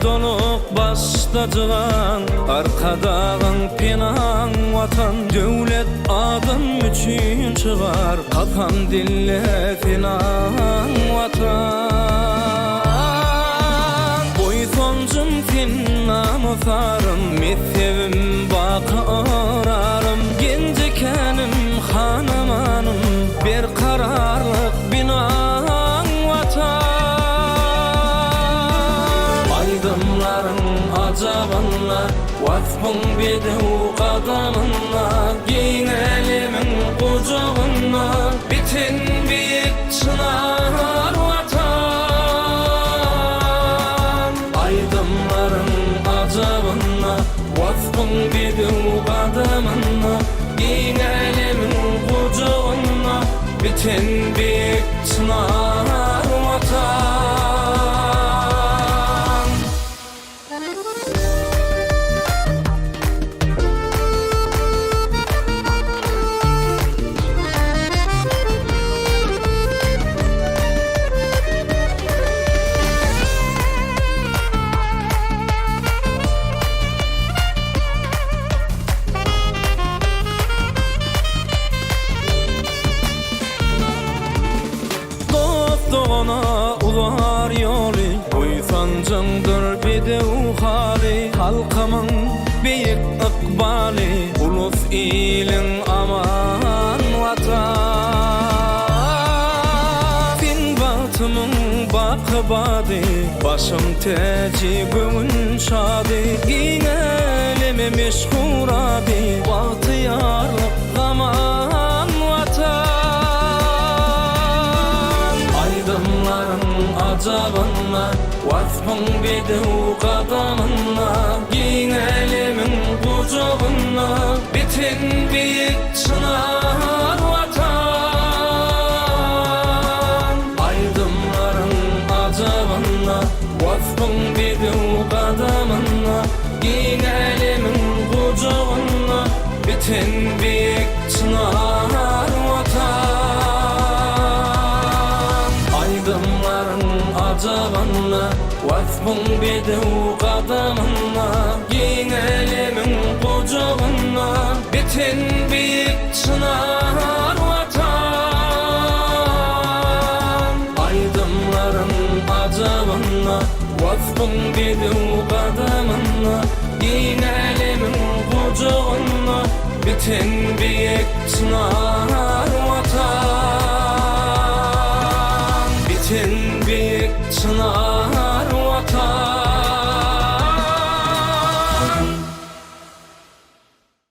doluk başlajygan arkadağın penan vatan döwlet adam üçün çıgar kafam dille finan vatan boysoncum finnamı farım methevim bakararım gencekenim hanamanım bir kararlık binan vatan aydımların acabınla vasfın bedev kadamınla giyin elimin kucağınla bitin büyük çınar vatan aydımların acabınla vasfın bedev kadamınla giyin elimin kucağınla bitin büyük çınar vatan Dostluğuna ular yolu Uysancımdır bedev hali Halkımın büyük ikbali Ulus ilin aman vatan Fin batımın bakıbadi Başım teci gönül şadi Ginelimi meşhur abi Bahtiyarlık zaman vatan acabınla vasfın bedev kadamınla giyin elimin kucağınla bitin büyük çınar vatan aydımların acabınla vasfın bedev kadamınla giyin elimin kucağınla bitin büyük çınar vatan aydımların acabınla vasfın bedev kadamınla giyin elimin kucağınla bitin büyük çınar vatan aydımların acabınla vasfın bedev kadamınla giyin elimin kucağınla bitin büyük çınar vatan bitin büyük çınar